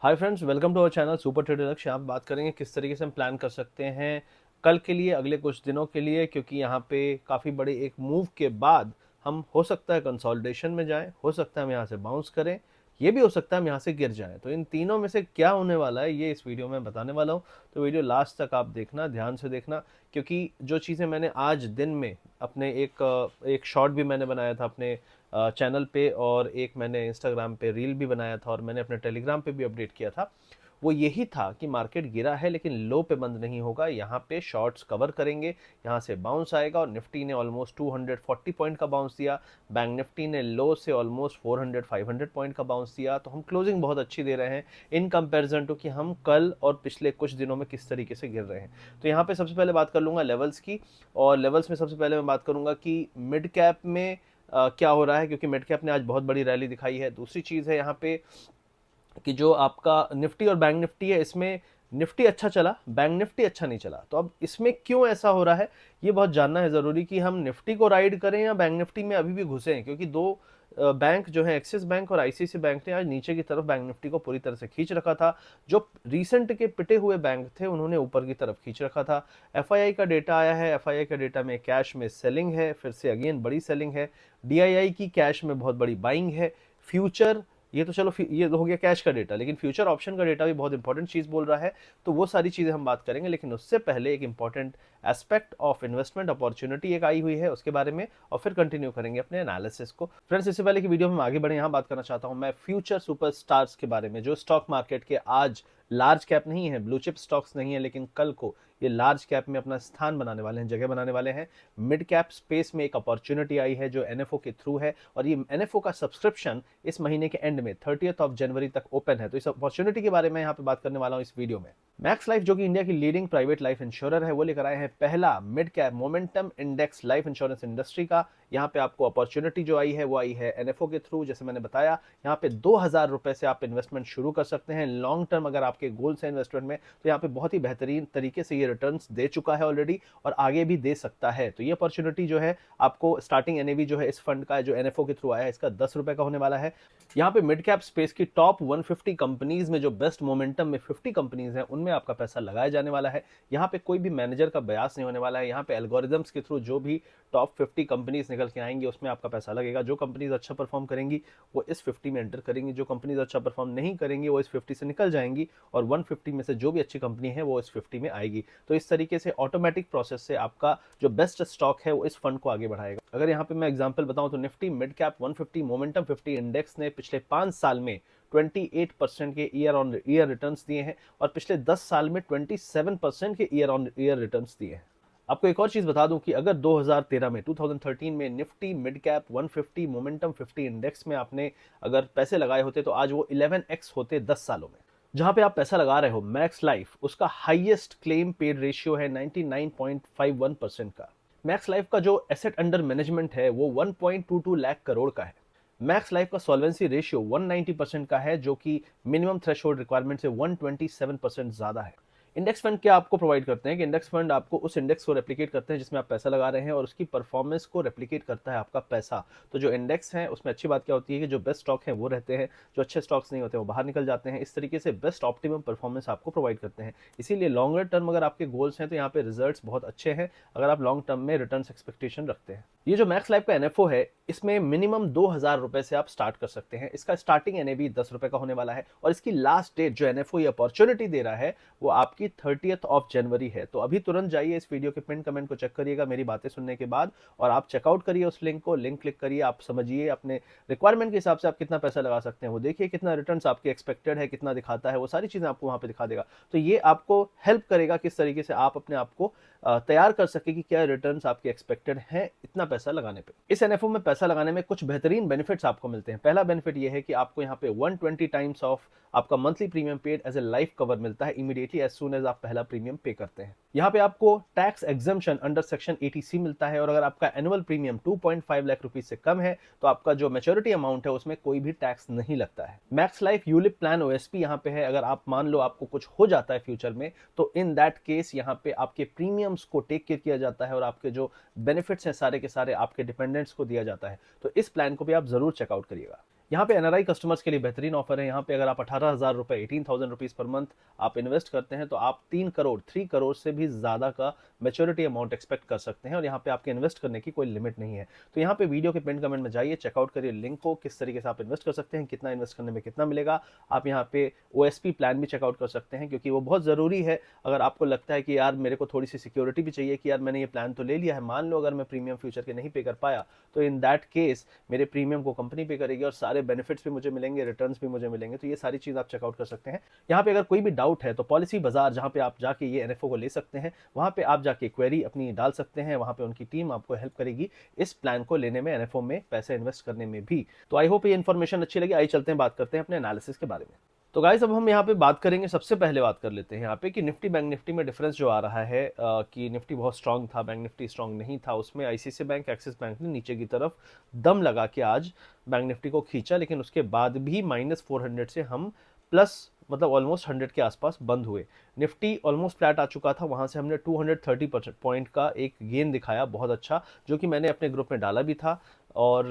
Hi friends, welcome to our channel super trader Lakshya. यहाँ पे बात करेंगे किस तरीके से हम प्लान कर सकते हैं कल के लिए, अगले कुछ दिनों के लिए, क्योंकि यहाँ पे काफ़ी बड़े एक मूव के बाद हम हो सकता है कंसोलिडेशन में जाएं, हो सकता है हम यहाँ से बाउंस करें, ये भी हो सकता है हम यहाँ से गिर जाएं। तो इन तीनों में से क्या होने वाला है ये इस वीडियो में बताने वाला हूँ। तो वीडियो लास्ट तक आप देखना, ध्यान से देखना, क्योंकि जो चीज़ें मैंने आज दिन में अपने एक शॉर्ट भी मैंने बनाया था अपने चैनल पे, और एक मैंने इंस्टाग्राम पे रील भी बनाया था, और मैंने अपने टेलीग्राम पे भी अपडेट किया था। वो यही था कि मार्केट गिरा है लेकिन लो पे बंद नहीं होगा, यहाँ पे शॉर्ट्स कवर करेंगे, यहाँ से बाउंस आएगा। और निफ्टी ने ऑलमोस्ट 240 पॉइंट का बाउंस दिया, बैंक निफ्टी ने लो से ऑलमोस्ट 400-500 पॉइंट का बाउंस दिया। तो हम क्लोजिंग बहुत अच्छी दे रहे हैं इन कंपैरिजन टू कि हम कल और पिछले कुछ दिनों में किस तरीके से गिर रहे हैं। तो यहाँ पे सबसे पहले बात कर लूँगा लेवल्स की, और लेवल्स में सबसे पहले मैं बात करूँगा कि मिड कैप में क्या हो रहा है, क्योंकि मिड कैप ने आज बहुत बड़ी रैली दिखाई है। दूसरी चीज़ है यहाँ पे कि जो आपका निफ्टी और बैंक निफ्टी है, इसमें निफ्टी अच्छा चला, बैंक निफ्टी अच्छा नहीं चला। तो अब इसमें क्यों ऐसा हो रहा है ये बहुत जानना है ज़रूरी, कि हम निफ्टी को राइड करें या बैंक निफ्टी में अभी भी घुसे हैं, क्योंकि दो बैंक जो है एक्सिस बैंक और आईसीआईसीआई बैंक ने आज नीचे की तरफ बैंक निफ्टी को पूरी तरह से खींच रखा था। जो रिसेंट के पिटे हुए बैंक थे उन्होंने ऊपर की तरफ खींच रखा था। एफआईआई का डेटा आया है, एफआईआई का डेटा में कैश में सेलिंग है, फिर से अगेन बड़ी सेलिंग है। डीआईआई की कैश में बहुत बड़ी बाइंग है। फ्यूचर, ये तो चलो ये हो गया कैश का डेटा, लेकिन फ्यूचर ऑप्शन का डेटा भी बहुत इंपॉर्टेंट चीज बोल रहा है। तो वो सारी चीजें हम बात करेंगे, लेकिन उससे पहले एक important aspect of investment opportunity एक आई हुई है, उसके बारे में, और फिर कंटिन्यू करेंगे अपने एनालिसिस को। फ्रेंड्स, इससे पहले कि वीडियो में हम आगे बढ़े, यहाँ बात करना चाहता हूँ मैं फ्यूचर सुपरस्टार्स के बारे में, जो स्टॉक मार्केट के आज लार्ज कैप नहीं है, ब्लू चिप स्टॉक्स नहीं है, लेकिन कल को ये लार्ज कैप में अपना स्थान बनाने वाले हैं, जगह बनाने वाले हैं। मिड कैप स्पेस में एक अपॉर्चुनिटी आई है जो एनएफओ के थ्रू है, और ये एनएफओ का सब्सक्रिप्शन इस महीने के एंड में 30 जनवरी तक ओपन है। तो इस अपॉर्चुनिटी के बारे में यहाँ पे बात करने वाला हूँ इस वीडियो में। मैक्स लाइफ, जो कि इंडिया की लीडिंग प्राइवेट लाइफ इंश्योरर है, वो लेकर आए हैं पहला mid cap momentum index life insurance industry का। यहाँ पे आपको अपॉर्चुनिटी जो आई है वो आई है एनएफओ के थ्रू। जैसे मैंने बताया, यहाँ पे 2,000 रुपए से आप इन्वेस्टमेंट शुरू कर सकते हैं। लॉन्ग टर्म अगर आपके गोल्स है इन्वेस्टमेंट में, तो यहाँ पे बहुत ही बेहतरीन तरीके से ये रिटर्न्स दे चुका है ऑलरेडी, और आगे भी दे सकता है। तो ये अपॉर्चुनिटी जो है आपको, स्टार्टिंग एनएवी जो है इस फंड का, जो एनएफओ के थ्रू आया है, इसका 10 रुपए का होने वाला है। यहाँ पे मिड कैप स्पेस की टॉप 150 कंपनीज में, जो बेस्ट मोमेंटम में 50 कंपनीज हैं, उनमें आपका पैसा लगाया जाने वाला है। यहाँ पे कोई भी मैनेजर का बयास नहीं होने वाला है। यहाँ पे एल्गोरिदम्स के थ्रू जो भी टॉप 50 कंपनीज निकल के आएंगी उसमें आपका पैसा लगेगा। जो कंपनीज अच्छा परफॉर्म करेंगी वो इस 50 में एंटर करेंगी, जो कंपनीज अच्छा परफॉर्म नहीं करेंगी वो इस 50 से निकल जाएंगी, और 150 में से जो भी अच्छी कंपनी है वो इस 50 में आएगी। तो इस तरीके से ऑटोमेटिक प्रोसेस से आपका जो बेस्ट स्टॉक है वो इस फंड को आगे बढ़ाएगा। अगर यहाँ पे मैं एग्जांपल बताऊं तो Nifty mid cap 150 momentum 50 index ने पिछले 5 साल में 28% के ईयर ऑन ईयर रिटर्न्स दिए हैं, और पिछले 10 साल में 27% के ईयर ऑन ईयर रिटर्न्स दिए हैं। आपको एक और चीज बता दूं कि अगर 2013 में Nifty mid cap 150 momentum 50 index में आपने अगर पैसे लगाए होते, तो आज वो 11x होते 10 सालों में। जहां पे आप पैसा लगा रहे हो, मैक्स लाइफ, उसका हाईएस्ट क्लेम पेड रेशियो है 99.51% का। मैक्स लाइफ का जो एसेट अंडर मैनेजमेंट है वो 1.22 लाख करोड़ का है। मैक्स लाइफ का सॉल्वेंसी रेशियो 190% का है, जो कि मिनिमम थ्रेशोल्ड रिक्वायरमेंट से 127% ज्यादा है। इंडेक्स फंड क्या आपको प्रोवाइड करते हैं कि इंडेक्स फंड आपको उस इंडेक्स को रेप्लिकेट करते हैं जिसमें आप पैसा लगा रहे हैं, और उसकी परफॉर्मेंस को रेप्लिकेट करता है आपका पैसा। तो जो इंडेक्स है उसमें अच्छी बात क्या होती है कि जो बेस्ट स्टॉक है वो रहते हैं, जो अच्छे स्टॉक्स नहीं होते वो बाहर निकल जाते हैं। इस तरीके से बेस्ट ऑप्टिमम परफॉर्मेंस आपको प्रोवाइड करते हैं। इसीलिए लॉन्गर टर्म अगर आपके गोल्स हैं तो यहाँ पे रिजल्ट्स बहुत अच्छे हैं, अगर आप लॉन्ग टर्म में रिटर्न एक्सपेक्टेशन रखते हैं। ये जो मैक्स लाइफ का एनएफओ है, इसमें मिनिमम 2,000 रुपए से आप स्टार्ट कर सकते हैं। इसका स्टार्टिंग एनएवी 10 रुपए का होने वाला है, और इसकी लास्ट डेट जो एनएफओ ये अपॉर्चुनिटी दे रहा है वो आपकी 30 जनवरी है। तो अभी तुरंत जाइए, इस वीडियो के पिन कमेंट को चेक करिएगा मेरी बातें सुनने के बाद, और आप चेकआउट करिए उस लिंक को, लिंक क्लिक करिए, आप समझिए अपने रिक्वायरमेंट के हिसाब से आप कितना पैसा लगा सकते हैं, वो देखिए कितना रिटर्न्स आपके एक्सपेक्टेड है, कितना दिखाता है, वो सारी चीजें आपको वहां पे दिखा देगा। तो ये आपको हेल्प करेगा किस तरीके से आप अपने आप को तैयार कर सके कि क्या रिटर्न्स आपके एक्सपेक्टेड हैं इतना पैसा लगाने पे। इस एनएफओ में पैसा लगाने में कुछ बेहतरीन बेनिफिट्स आपको मिलते हैं। पहला बेनिफिट ये है कि आपको यहाँ पे 120 टाइम्स ऑफ आपका monthly premium paid as a life cover मिलता है इमीडिएटली एज सून एज आप पहला प्रीमियम पे करते हैं। यहाँ पे आपको tax exemption under section 80C मिलता है, और अगर आपका एनुअल प्रीमियम 2.5 लाख रुपीज से कम है तो आपका जो मैच्योरिटी अमाउंट है उसमें कोई भी टैक्स नहीं लगता है। Max life ULIP plan OSP यहाँ पे है, अगर आप मान लो आपको कुछ हो जाता है फ्यूचर में, तो इन दैट केस यहाँ पे आपके प्रीमियम्स को टेक केयर किया जाता है, और आपके जो बेनिफिट्स हैं सारे के सारे आपके डिपेंडेंट्स को दिया जाता है। तो इस प्लान को भी आप जरूर चेकआउट करिएगा। यहाँ पे एनआरआई कस्टमर्स के लिए बेहतरीन ऑफर है। यहाँ पे अगर आप 18,000 रुपए 18,000 रुपीज़ पर मंथ आप इन्वेस्ट करते हैं तो आप 3 करोड़ से भी ज़्यादा का मैच्योरिटी अमाउंट एक्सपेक्ट कर सकते हैं, और यहाँ पे आपके इन्वेस्ट करने की कोई लिमिट नहीं है। तो यहाँ पे वीडियो के पिन कमेंट में जाइए, चेकआउट करिए लिंक को, किस तरीके से आप इन्वेस्ट कर सकते हैं, कितना इन्वेस्ट करने में कितना मिलेगा। आप यहाँ पे ओएसपी प्लान भी चेकआउट कर सकते हैं, क्योंकि वो बहुत ज़रूरी है। अगर आपको लगता है कि यार मेरे को थोड़ी सी सिक्योरिटी भी चाहिए कि यार मैंने ये प्लान तो ले लिया है, मान लो अगर मैं प्रीमियम फ्यूचर के नहीं पे कर पाया, तो इन दैट केस मेरे प्रीमियम को कंपनी पे करेगी और सारे बेनिफिट्स भी मुझे मिलेंगे, रिटर्न्स भी मुझे मिलेंगे। तो ये सारी चीज़ आप चेकआउट कर सकते हैं। यहाँ पे अगर कोई भी डाउट है तो पॉलिसी बाजार, जहाँ पे आप जाके ये एनएफओ को ले सकते हैं, वहाँ पे आप जाके क्वेरी अपनी डाल सकते हैं। वहाँ पे उनकी टीम आपको हेल्प करेगी इस प्लान को लेने में, एनएफओ में पैसे इन्वेस्ट करने में भी। तो आई होप ये इन्फॉर्मेशन अच्छी लगी। आइए चलते हैं, बात करते हैं अपने एनालिसिस के बारे में। तो गाइस अब हम यहाँ पे बात करेंगे, सबसे पहले बात कर लेते हैं यहाँ पे कि निफ्टी बैंक निफ्टी में डिफरेंस जो आ रहा है, कि निफ्टी बहुत स्ट्रांग था, बैंक निफ्टी स्ट्रांग नहीं था। उसमें आईसीआईसीआई बैंक, एक्सिस बैंक ने नीचे की तरफ दम लगा के आज बैंक निफ्टी को खींचा, लेकिन उसके बाद भी -400 से हम प्लस मतलब ऑलमोस्ट 100 के आसपास बंद हुए। निफ्टी ऑलमोस्ट फ्लैट आ चुका था, वहां से हमने 230 पॉइंट का एक गेन दिखाया, बहुत अच्छा, जो कि मैंने अपने ग्रुप में डाला भी था। और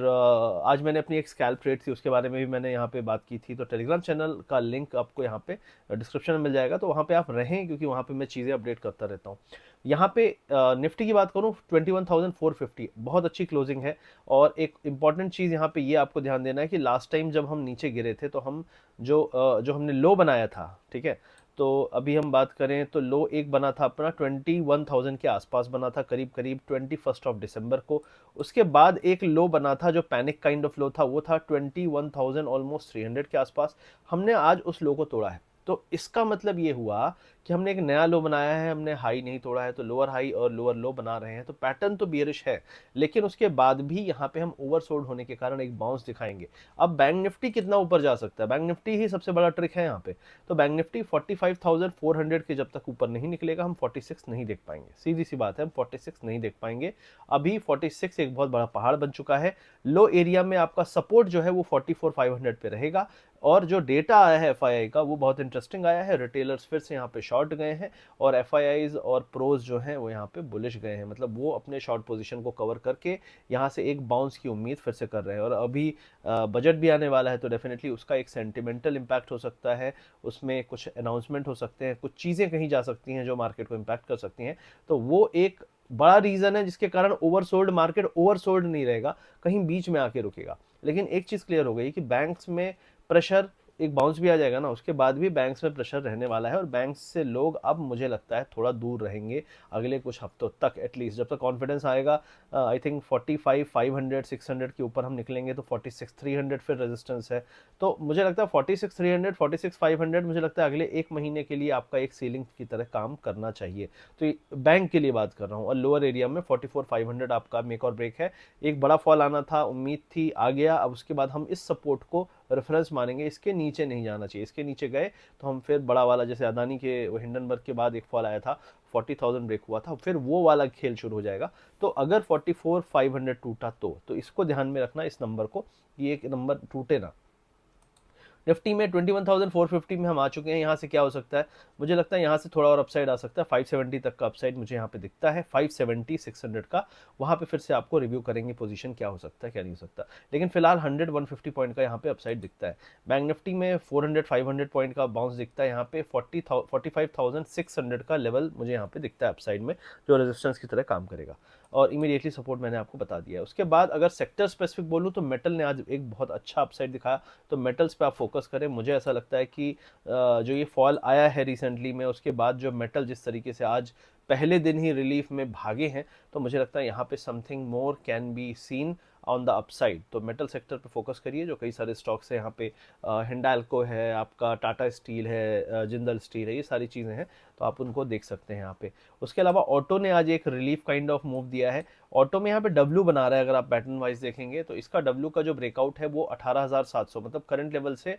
आज मैंने अपनी एक स्कैल्प ट्रेड थी, उसके बारे में भी मैंने यहाँ पे बात की थी। तो टेलीग्राम चैनल का लिंक आपको यहाँ पे डिस्क्रिप्शन में मिल जाएगा, तो वहाँ पे आप रहें, क्योंकि वहाँ पे मैं चीज़ें अपडेट करता रहता हूँ। यहाँ पे निफ्टी की बात करूँ, 21,450 बहुत अच्छी क्लोजिंग है। और एक इंपॉर्टेंट चीज़ यहाँ पे ये आपको ध्यान देना है कि लास्ट टाइम जब हम नीचे गिरे थे तो हम जो हमने लो बनाया था, ठीक है, तो अभी हम बात करें तो लो एक बना था अपना 21,000 के आसपास बना था, करीब करीब 21 दिसंबर को। उसके बाद एक लो बना था जो पैनिक काइंड ऑफ लो था, वो था 21,000 ऑलमोस्ट 300 के आसपास। हमने आज उस लो को तोड़ा है, तो इसका मतलब ये हुआ कि हमने एक नया लो बनाया है, हमने हाई नहीं तोड़ा है। तो लोअर हाई और लोअर लो बना रहे हैं, तो पैटर्न तो बियरिश है, लेकिन उसके बाद भी यहाँ पे हम ओवरसोल्ड होने के कारण एक बाउंस दिखाएंगे। अब बैंक निफ्टी कितना ऊपर जा सकता है, बैंक निफ्टी ही सबसे बड़ा ट्रिक है यहाँ पे। तो बैंक निफ्टी 45,400 के जब तक ऊपर नहीं निकलेगा हम 46 नहीं देख पाएंगे, सीधी सी बात है, हम 46 नहीं देख पाएंगे। अभी 46 एक बहुत बड़ा पहाड़ बन चुका है। लो एरिया में आपका सपोर्ट जो है वो 44,500 पे रहेगा। और जो डेटा आया है एफआईआई का वो बहुत इंटरेस्टिंग आया है। रिटेलर्स फिर से यहाँ पे शॉर्ट गए हैं, और एफआईआईज और प्रोज जो हैं वो यहाँ पे बुलिश गए हैं, मतलब वो अपने शॉर्ट पोजीशन को कवर करके यहाँ से एक बाउंस की उम्मीद फिर से कर रहे हैं। और अभी बजट भी आने वाला है, तो डेफिनेटली उसका एक सेंटिमेंटल इम्पैक्ट हो सकता है, उसमें कुछ अनाउंसमेंट हो सकते हैं, कुछ चीज़ें कहीं जा सकती हैं जो मार्केट को इम्पैक्ट कर सकती हैं। तो वो एक बड़ा रीज़न है जिसके कारण ओवरसोल्ड मार्केट ओवरसोल्ड नहीं रहेगा, कहीं बीच में आके रुकेगा। लेकिन एक चीज़ क्लियर हो गई कि बैंक्स में प्रेशर, एक बाउंस भी आ जाएगा ना, उसके बाद भी बैंक्स में प्रेशर रहने वाला है, और बैंक्स से लोग अब मुझे लगता है थोड़ा दूर रहेंगे अगले कुछ हफ्तों तक एटलीस्ट, जब तक कॉन्फिडेंस आएगा। आई थिंक 45,500 600 के ऊपर हम निकलेंगे तो 46,300 फिर रेजिस्टेंस है। तो मुझे लगता है 46,300 46,500 मुझे लगता है अगले एक महीने के लिए आपका एक सीलिंग की तरह काम करना चाहिए। तो बैंक के लिए बात कर रहा हूँ, और लोअर एरिया में 44,500 आपका मेक और ब्रेक है। एक बड़ा फॉल आना था, उम्मीद थी, आ गया। अब उसके बाद हम इस सपोर्ट को रेफरेंस मानेंगे, इसके नीचे नहीं जाना चाहिए। इसके नीचे गए तो हम फिर बड़ा वाला, जैसे अदानी के हिंडनबर्ग के बाद एक फॉल आया था, 40,000 ब्रेक हुआ था, फिर वो वाला खेल शुरू हो जाएगा। तो अगर 44,500 टूटा तो इसको ध्यान में रखना, इस नंबर को, ये एक नंबर टूटे ना। निफ्टी में 21,450 में हम आ चुके हैं। यहाँ से क्या हो सकता है, मुझे लगता है यहाँ से थोड़ा और अपसाइड आ सकता है, 570 तक का अपसाइड मुझे यहाँ पे दिखता है, 570 600 का। वहाँ पे फिर से आपको रिव्यू करेंगे पोजीशन, क्या हो सकता है क्या नहीं हो सकता। लेकिन फिलहाल 100 150 पॉइंट का यहाँ पे अपसाइड दिखता है। बैंक निफ्टी में 400 500 पॉइंट का बाउंस दिखता है। यहाँ पे 45,600 का लेवल मुझे यहाँ पे दिखता है अपसाइड में, जो रेजिस्टेंस की तरह काम करेगा। और इमीडिएटली सपोर्ट मैंने आपको बता दिया है। उसके बाद अगर सेक्टर स्पेसिफिक बोलूँ तो मेटल ने आज एक बहुत अच्छा अपसाइड दिखाया, तो मेटल्स पे आप फोकस करें। मुझे ऐसा लगता है कि जो ये फॉल आया है रिसेंटली में, उसके बाद जो मेटल जिस तरीके से आज पहले दिन ही रिलीफ में भागे हैं, तो मुझे लगता है यहाँ पे something more can be seen on the upside. तो मेटल सेक्टर पे फोकस करिए, जो कई सारे स्टॉक्स हैं यहाँ पे, हिंडाल्को है, आपका टाटा स्टील है, जिंदल स्टील है, ये सारी चीज़ें हैं, तो आप उनको देख सकते हैं यहाँ पे। उसके अलावा ऑटो ने आज एक रिलीफ काइंड ऑफ मूव दिया है। ऑटो में यहाँ पे डब्ल्यू बना रहा है, अगर आप पैटर्न वाइज देखेंगे तो इसका डब्ल्यू का जो ब्रेकआउट है वो 18,700, मतलब करंट लेवल से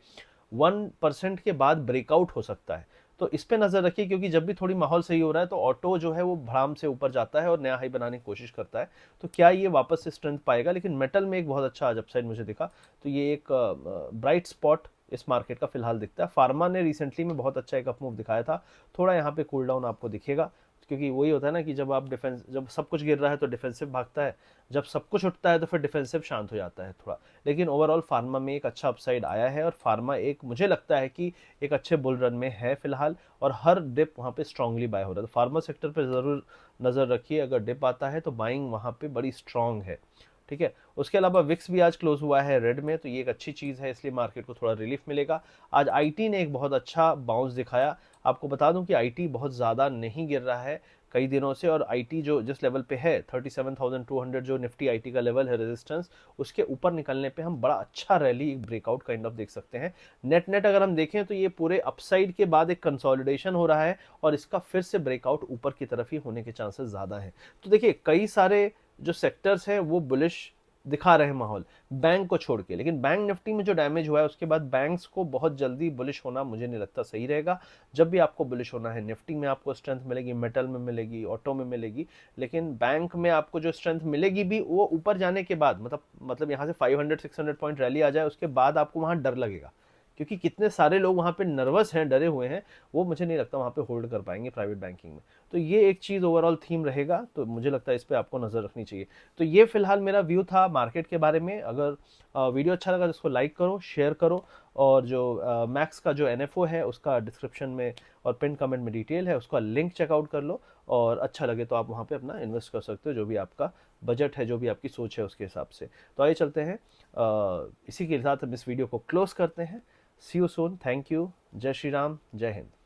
1% के बाद ब्रेकआउट हो सकता है। तो इस पे नजर रखिए, क्योंकि जब भी थोड़ी माहौल सही हो रहा है तो ऑटो जो है वो भड़ाम से ऊपर जाता है और नया हाई बनाने की कोशिश करता है। तो क्या ये वापस से स्ट्रेंथ पाएगा। लेकिन मेटल में एक बहुत अच्छा आज अपसाइड मुझे दिखा, तो ये एक ब्राइट स्पॉट इस मार्केट का फिलहाल दिखता है। फार्मा ने रिसेंटली में बहुत अच्छा एक अप मूव दिखाया था, थोड़ा यहाँ पे कूल डाउन आपको दिखेगा, क्योंकि वही होता है ना कि जब आप डिफेंस, जब सब कुछ गिर रहा है तो डिफेंसिव भागता है, जब सब कुछ उठता है तो फिर डिफेंसिव शांत हो जाता है थोड़ा। लेकिन ओवरऑल फार्मा में एक अच्छा अपसाइड आया है, और फार्मा एक मुझे लगता है कि एक अच्छे बुल रन में है फिलहाल, और हर डिप वहाँ पे स्ट्रांगली बाय हो रहा है। तो फार्मा सेक्टर पर ज़रूर नज़र रखिए, अगर डिप आता है तो बाइंग वहाँ पे बड़ी स्ट्रांग है। ठीक है, उसके अलावा विक्स भी आज क्लोज हुआ है रेड में, तो ये एक अच्छी चीज़ है, इसलिए मार्केट को थोड़ा रिलीफ मिलेगा। आज आईटी ने एक बहुत अच्छा बाउंस दिखाया। आपको बता दूं कि आईटी बहुत ज़्यादा नहीं गिर रहा है कई दिनों से, और आईटी जो जिस लेवल पे है 37,200 जो निफ्टी आईटी का लेवल है रेजिस्टेंस, उसके ऊपर निकलने पे हम बड़ा अच्छा रैली, एक ब्रेकआउट काइंड ऑफ देख सकते हैं। नेट नेट अगर हम देखें तो ये पूरे अपसाइड के बाद एक कंसोलिडेशन हो रहा है, और इसका फिर से ब्रेकआउट ऊपर की तरफ ही होने के चांसेस ज़्यादा हैं। तो देखिए कई सारे जो सेक्टर्स हैं वो बुलिश दिखा रहे हैं माहौल, बैंक को छोड़ के। लेकिन बैंक निफ्टी में जो डैमेज हुआ है उसके बाद बैंक्स को बहुत जल्दी बुलिश होना मुझे नहीं लगता सही रहेगा। जब भी आपको बुलिश होना है, निफ्टी में आपको स्ट्रेंथ मिलेगी, मेटल में मिलेगी, ऑटो में मिलेगी, लेकिन बैंक में आपको जो स्ट्रेंथ मिलेगी भी वो ऊपर जाने के बाद, मतलब यहाँ से 500-600 पॉइंट रैली आ जाए उसके बाद आपको वहाँ डर लगेगा, क्योंकि कितने सारे लोग वहाँ पे नर्वस हैं, डरे हुए हैं, वो मुझे नहीं लगता वहाँ पे होल्ड कर पाएंगे प्राइवेट बैंकिंग में। तो ये एक चीज़ ओवरऑल थीम रहेगा, तो मुझे लगता है इस पे आपको नज़र रखनी चाहिए। तो ये फिलहाल मेरा व्यू था मार्केट के बारे में। अगर वीडियो अच्छा लगा तो इसको लाइक करो, शेयर करो, और जो मैक्स का जो एनएफओ है उसका डिस्क्रिप्शन में और पिन कमेंट में डिटेल है, उसका लिंक चेकआउट कर लो, और अच्छा लगे तो आप वहाँ पे अपना इन्वेस्ट कर सकते हो, जो भी आपका बजट है, जो भी आपकी सोच है उसके हिसाब से। तो आइए चलते हैं, इसी के साथ हम इस वीडियो को क्लोज करते हैं। सी यू सून, थैंक यू, जय श्री राम, जय हिंद।